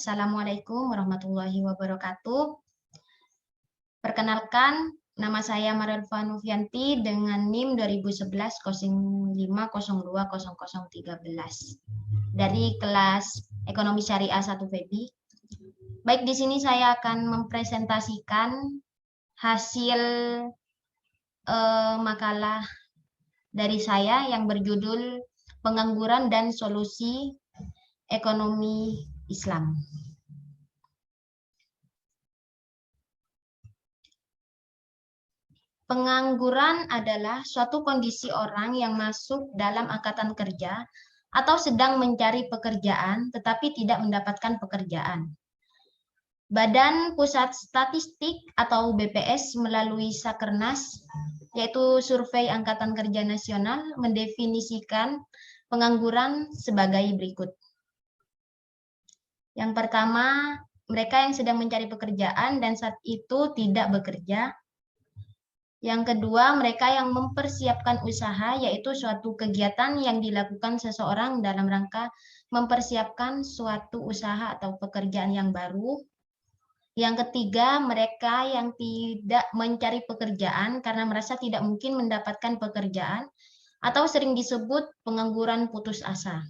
Assalamualaikum warahmatullahi wabarakatuh. Perkenalkan, nama saya Marelva Novianti dengan NIM 2011-05020013 dari kelas Ekonomi Syariah 1 FEBI. Baik, di sini saya akan mempresentasikan hasil makalah dari saya yang berjudul Pengangguran dan Solusi Ekonomi Islam. Pengangguran adalah suatu kondisi orang yang masuk dalam angkatan kerja atau sedang mencari pekerjaan tetapi tidak mendapatkan pekerjaan. Badan Pusat Statistik atau BPS melalui Sakernas, yaitu Survei Angkatan Kerja Nasional, mendefinisikan pengangguran sebagai berikut. Yang pertama, mereka yang sedang mencari pekerjaan dan saat itu tidak bekerja. Yang kedua, mereka yang mempersiapkan usaha, yaitu suatu kegiatan yang dilakukan seseorang dalam rangka mempersiapkan suatu usaha atau pekerjaan yang baru. Yang ketiga, mereka yang tidak mencari pekerjaan karena merasa tidak mungkin mendapatkan pekerjaan atau sering disebut pengangguran putus asa.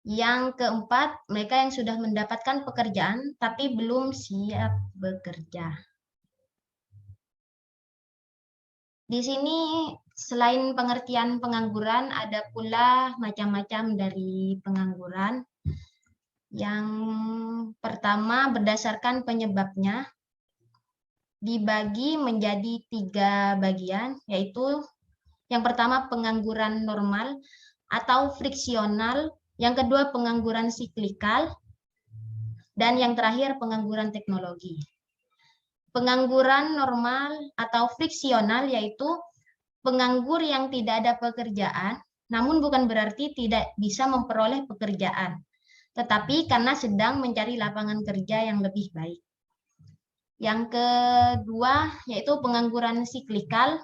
Yang keempat, mereka yang sudah mendapatkan pekerjaan tapi belum siap bekerja. Di sini selain pengertian pengangguran, ada pula macam-macam dari pengangguran. Yang pertama, berdasarkan penyebabnya, dibagi menjadi 3 bagian, yaitu yang pertama pengangguran normal atau friksional, yang kedua pengangguran siklikal, dan yang terakhir pengangguran teknologi. Pengangguran normal atau friksional yaitu penganggur yang tidak ada pekerjaan, namun bukan berarti tidak bisa memperoleh pekerjaan, tetapi karena sedang mencari lapangan kerja yang lebih baik. Yang kedua yaitu pengangguran siklikal.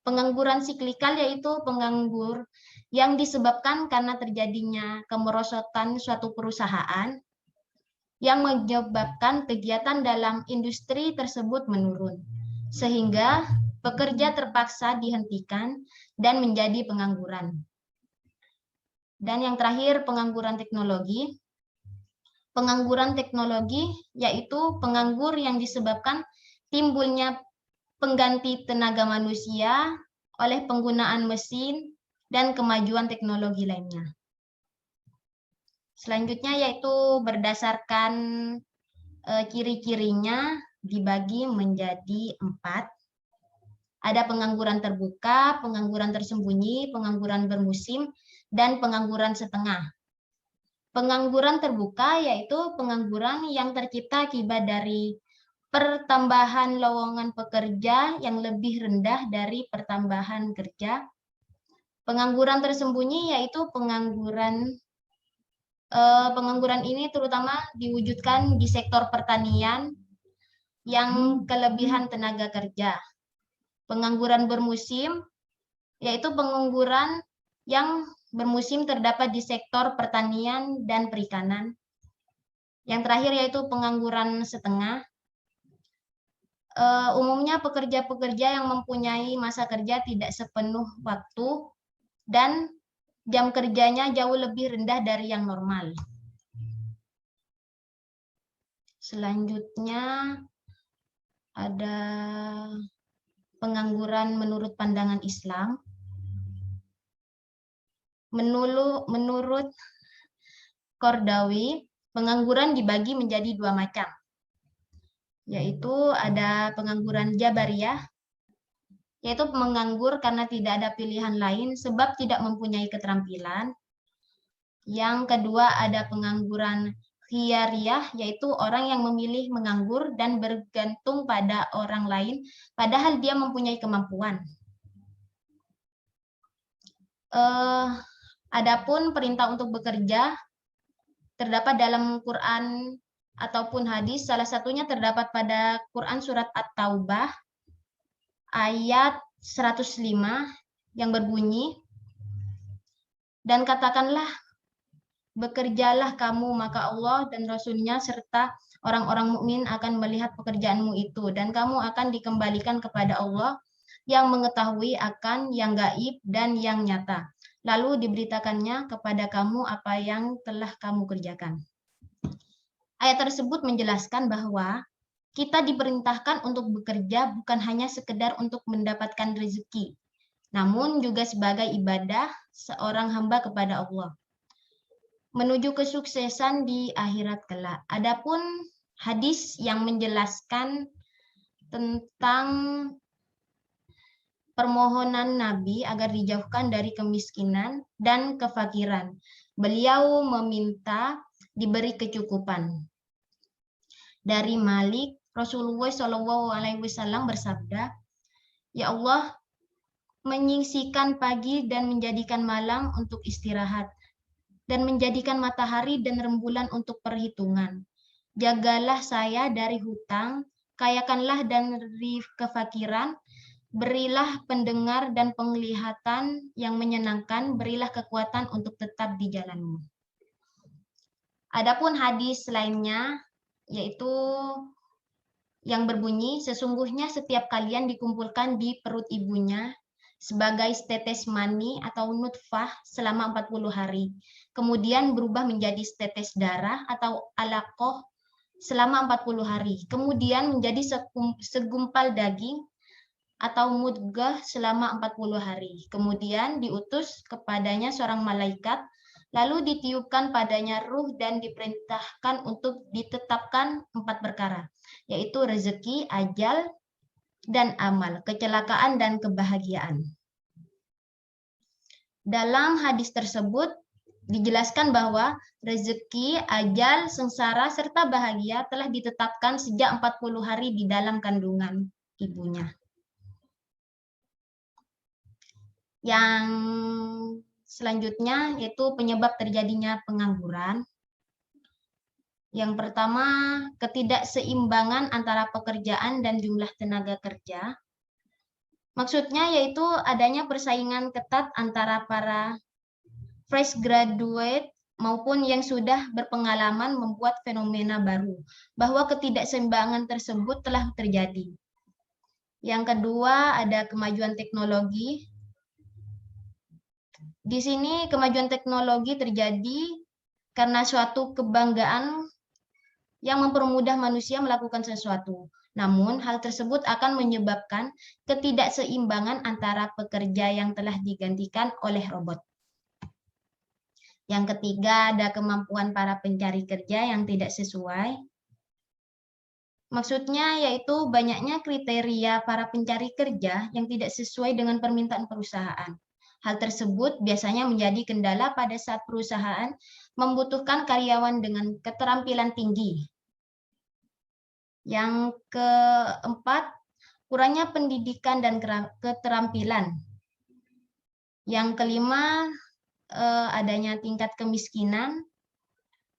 Pengangguran siklikal yaitu penganggur yang disebabkan karena terjadinya kemerosotan suatu perusahaan yang menyebabkan kegiatan dalam industri tersebut menurun, sehingga pekerja terpaksa dihentikan dan menjadi pengangguran. Dan yang terakhir, pengangguran teknologi. Pengangguran teknologi yaitu penganggur yang disebabkan timbulnya pengganti tenaga manusia oleh penggunaan mesin dan kemajuan teknologi lainnya. Selanjutnya yaitu berdasarkan ciri-cirinya dibagi menjadi 4. Ada pengangguran terbuka, pengangguran tersembunyi, pengangguran bermusim, dan pengangguran setengah. Pengangguran terbuka yaitu pengangguran yang tercipta akibat dari pertambahan lowongan pekerja yang lebih rendah dari pertambahan kerja. Pengangguran tersembunyi yaitu pengangguran ini terutama diwujudkan di sektor pertanian yang kelebihan tenaga kerja. Pengangguran bermusim yaitu pengangguran yang bermusim terdapat di sektor pertanian dan perikanan. Yang terakhir yaitu pengangguran setengah. Umumnya pekerja-pekerja yang mempunyai masa kerja tidak sepenuh waktu dan jam kerjanya jauh lebih rendah dari yang normal. Selanjutnya ada pengangguran menurut pandangan Islam. Menurut Kordawi, pengangguran dibagi menjadi 2 macam, yaitu ada pengangguran jabariyah, yaitu menganggur karena tidak ada pilihan lain sebab tidak mempunyai keterampilan. Yang kedua ada pengangguran khiyariyah, yaitu orang yang memilih menganggur dan bergantung pada orang lain padahal dia mempunyai kemampuan. Adapun perintah untuk bekerja terdapat dalam Quran ataupun hadis, salah satunya terdapat pada Quran surat At-Taubah ayat 105 yang berbunyi, "Dan katakanlah Bekerjalah kamu, maka Allah dan Rasul-Nya serta orang-orang mukmin akan melihat pekerjaanmu itu, dan kamu akan dikembalikan kepada Allah yang mengetahui akan yang gaib dan yang nyata. Lalu diberitakannya kepada kamu apa yang telah kamu kerjakan. Ayat tersebut menjelaskan bahwa kita diperintahkan untuk bekerja bukan hanya sekedar untuk mendapatkan rezeki, namun juga sebagai ibadah seorang hamba kepada Allah, menuju kesuksesan di akhirat kelak. Adapun hadis yang menjelaskan tentang permohonan Nabi agar dijauhkan dari kemiskinan dan kefakiran. Beliau meminta diberi kecukupan. Dari Malik, Rasulullah SAW bersabda, "Ya Allah, menyingsikan pagi dan menjadikan malam untuk istirahat, dan menjadikan matahari dan rembulan untuk perhitungan. Jagalah saya dari hutang, kayakanlah dari kefakiran, berilah pendengar dan penglihatan yang menyenangkan, berilah kekuatan untuk tetap di jalanmu." Adapun hadis lainnya, yaitu yang berbunyi, "Sesungguhnya setiap kalian dikumpulkan di perut ibunya sebagai setetes mani atau nutfah selama 40 hari. Kemudian berubah menjadi setetes darah atau alaqah selama 40 hari. Kemudian menjadi segumpal daging atau mudghah selama 40 hari. Kemudian diutus kepadanya seorang malaikat, lalu ditiupkan padanya ruh dan diperintahkan untuk ditetapkan 4 perkara, yaitu rezeki, ajal, dan amal, kecelakaan, dan kebahagiaan." Dalam hadis tersebut dijelaskan bahwa rezeki, ajal, sengsara, serta bahagia telah ditetapkan sejak 40 hari di dalam kandungan ibunya. Yang selanjutnya yaitu penyebab terjadinya pengangguran. Yang pertama, ketidakseimbangan antara pekerjaan dan jumlah tenaga kerja. Maksudnya yaitu adanya persaingan ketat antara para fresh graduate maupun yang sudah berpengalaman, membuat fenomena baru bahwa ketidakseimbangan tersebut telah terjadi. Yang kedua, ada kemajuan teknologi. Di sini kemajuan teknologi terjadi karena suatu kebanggaan yang mempermudah manusia melakukan sesuatu. Namun, hal tersebut akan menyebabkan ketidakseimbangan antara pekerja yang telah digantikan oleh robot. Yang ketiga, ada kemampuan para pencari kerja yang tidak sesuai. Maksudnya yaitu banyaknya kriteria para pencari kerja yang tidak sesuai dengan permintaan perusahaan. Hal tersebut biasanya menjadi kendala pada saat perusahaan membutuhkan karyawan dengan keterampilan tinggi. Yang keempat, kurangnya pendidikan dan keterampilan. Yang kelima, adanya tingkat kemiskinan.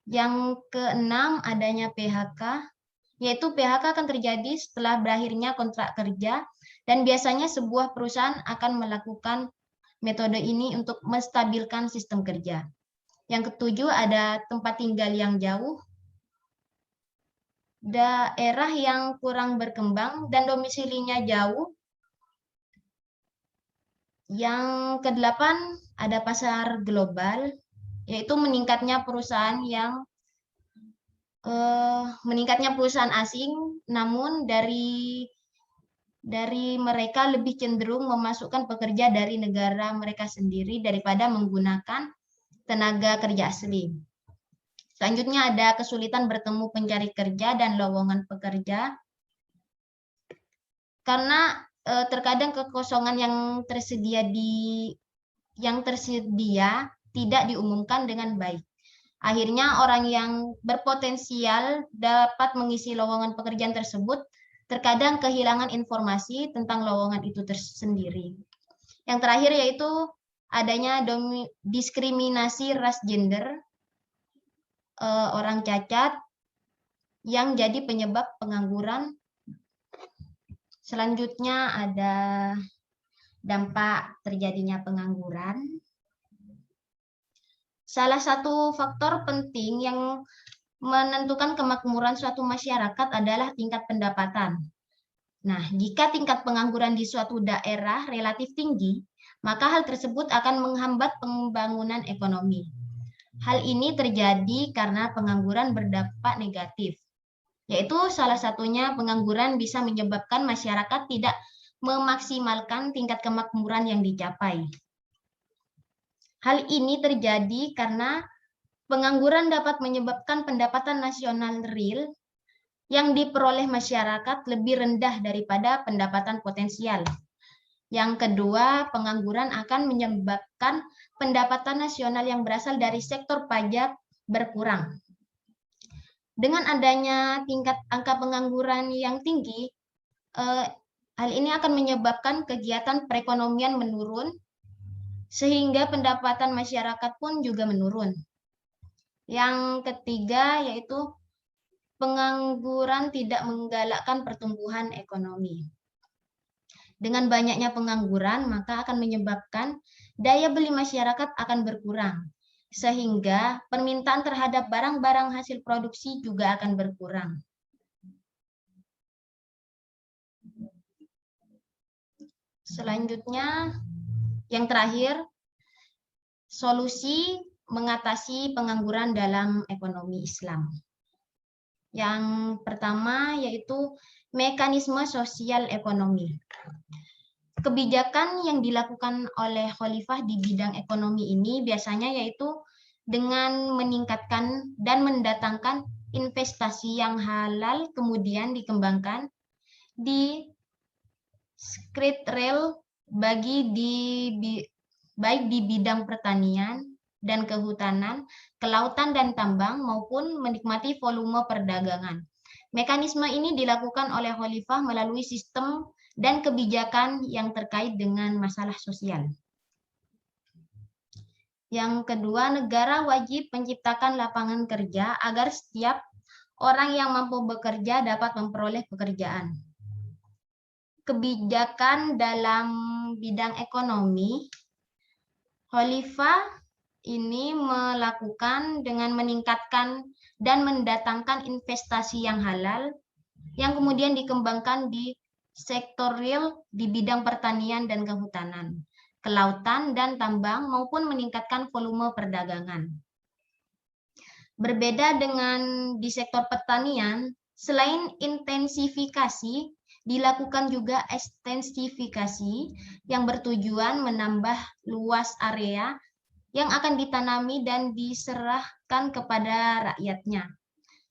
Yang keenam, adanya PHK, yaitu PHK akan terjadi setelah berakhirnya kontrak kerja, dan biasanya sebuah perusahaan akan melakukan metode ini untuk menstabilkan sistem kerja. Yang ketujuh, ada tempat tinggal yang jauh, daerah yang kurang berkembang, dan domisilinya jauh. Yang kedelapan, ada pasar global, yaitu meningkatnya perusahaan asing, namun dari mereka lebih cenderung memasukkan pekerja dari negara mereka sendiri daripada menggunakan tenaga kerja asli. Selanjutnya ada kesulitan bertemu pencari kerja dan lowongan pekerja. Karena terkadang kekosongan yang tersedia tidak diumumkan dengan baik. Akhirnya orang yang berpotensial dapat mengisi lowongan pekerjaan tersebut terkadang kehilangan informasi tentang lowongan itu tersendiri. Yang terakhir yaitu adanya diskriminasi ras gender, orang cacat yang jadi penyebab pengangguran. Selanjutnya ada dampak terjadinya pengangguran. Salah satu faktor penting yang menentukan kemakmuran suatu masyarakat adalah tingkat pendapatan. Nah, jika tingkat pengangguran di suatu daerah relatif tinggi, maka hal tersebut akan menghambat pembangunan ekonomi. Hal ini terjadi karena pengangguran berdampak negatif, yaitu salah satunya pengangguran bisa menyebabkan masyarakat tidak memaksimalkan tingkat kemakmuran yang dicapai. Hal ini terjadi karena pengangguran dapat menyebabkan pendapatan nasional real yang diperoleh masyarakat lebih rendah daripada pendapatan potensial. Yang kedua, pengangguran akan menyebabkan pendapatan nasional yang berasal dari sektor pajak berkurang. Dengan adanya tingkat angka pengangguran yang tinggi, hal ini akan menyebabkan kegiatan perekonomian menurun, sehingga pendapatan masyarakat pun juga menurun. Yang ketiga yaitu pengangguran tidak menggalakkan pertumbuhan ekonomi. Dengan banyaknya pengangguran, maka akan menyebabkan daya beli masyarakat akan berkurang, sehingga permintaan terhadap barang-barang hasil produksi juga akan berkurang. Selanjutnya, yang terakhir, solusi mengatasi pengangguran dalam ekonomi Islam. Yang pertama yaitu mekanisme sosial ekonomi. Kebijakan yang dilakukan oleh khalifah di bidang ekonomi ini biasanya yaitu dengan meningkatkan dan mendatangkan investasi yang halal, kemudian dikembangkan di skrit real baik di bidang pertanian dan kehutanan, kelautan dan tambang, maupun menikmati volume perdagangan. Mekanisme ini dilakukan oleh khalifah melalui sistem dan kebijakan yang terkait dengan masalah sosial. Yang kedua, negara wajib menciptakan lapangan kerja agar setiap orang yang mampu bekerja dapat memperoleh pekerjaan. Kebijakan dalam bidang ekonomi, khalifah ini melakukan dengan meningkatkan dan mendatangkan investasi yang halal yang kemudian dikembangkan di sektor real di bidang pertanian dan kehutanan, kelautan dan tambang maupun meningkatkan volume perdagangan. Berbeda dengan di sektor pertanian, selain intensifikasi, dilakukan juga ekstensifikasi yang bertujuan menambah luas area yang akan ditanami dan diserahkan kepada rakyatnya.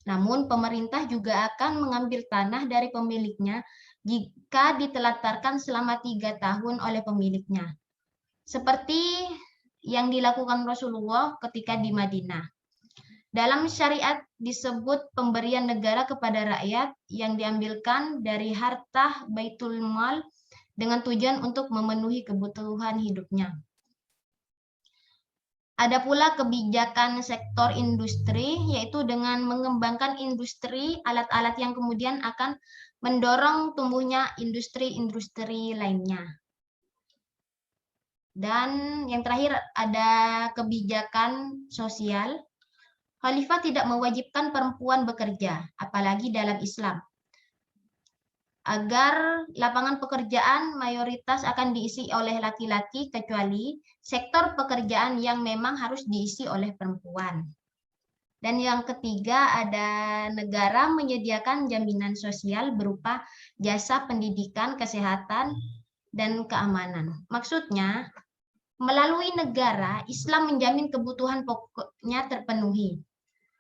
Namun, pemerintah juga akan mengambil tanah dari pemiliknya jika ditelantarkan selama 3 tahun oleh pemiliknya. Seperti yang dilakukan Rasulullah ketika di Madinah. Dalam syariat disebut pemberian negara kepada rakyat yang diambilkan dari harta Baitul Mal dengan tujuan untuk memenuhi kebutuhan hidupnya. Ada pula kebijakan sektor industri, yaitu dengan mengembangkan industri alat-alat yang kemudian akan mendorong tumbuhnya industri-industri lainnya. Dan yang terakhir ada kebijakan sosial. Khalifah tidak mewajibkan perempuan bekerja, apalagi dalam Islam. Agar lapangan pekerjaan mayoritas akan diisi oleh laki-laki kecuali sektor pekerjaan yang memang harus diisi oleh perempuan. Dan yang ketiga ada negara menyediakan jaminan sosial berupa jasa pendidikan, kesehatan, dan keamanan. Maksudnya, melalui negara, Islam menjamin kebutuhan pokoknya terpenuhi.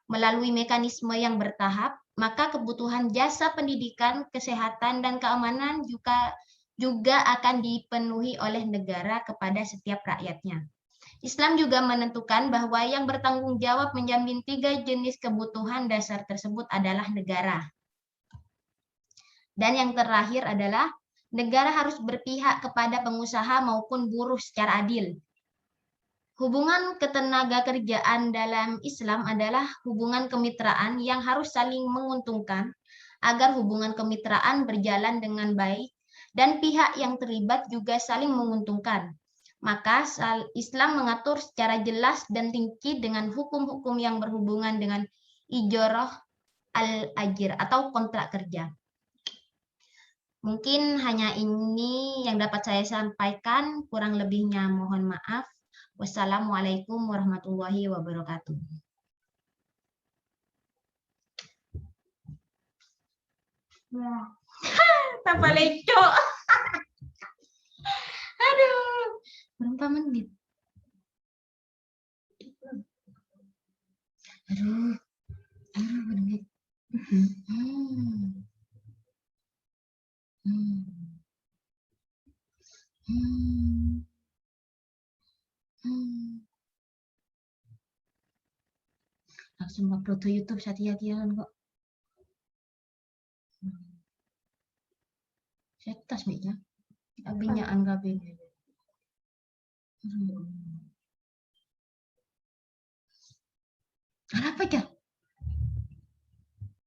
Melalui mekanisme yang bertahap, maka kebutuhan jasa pendidikan, kesehatan, dan keamanan juga akan dipenuhi oleh negara kepada setiap rakyatnya. Islam juga menentukan bahwa yang bertanggung jawab menjamin 3 jenis kebutuhan dasar tersebut adalah negara. Dan yang terakhir adalah negara harus berpihak kepada pengusaha maupun buruh secara adil. Hubungan ketenaga kerjaan dalam Islam adalah hubungan kemitraan yang harus saling menguntungkan agar hubungan kemitraan berjalan dengan baik dan pihak yang terlibat juga saling menguntungkan. Maka Islam mengatur secara jelas dan rinci dengan hukum-hukum yang berhubungan dengan ijoroh al-ajir atau kontrak kerja. Mungkin hanya ini yang dapat saya sampaikan, kurang lebihnya mohon maaf. Wassalamualaikum warahmatullahi wabarakatuh. Tanpa leco. Aduh, berapa menit? Aduh, menit. Langsung upload ke YouTube hati-hatian kok. Saya tas meja. Abinya anggapin. Apa ya?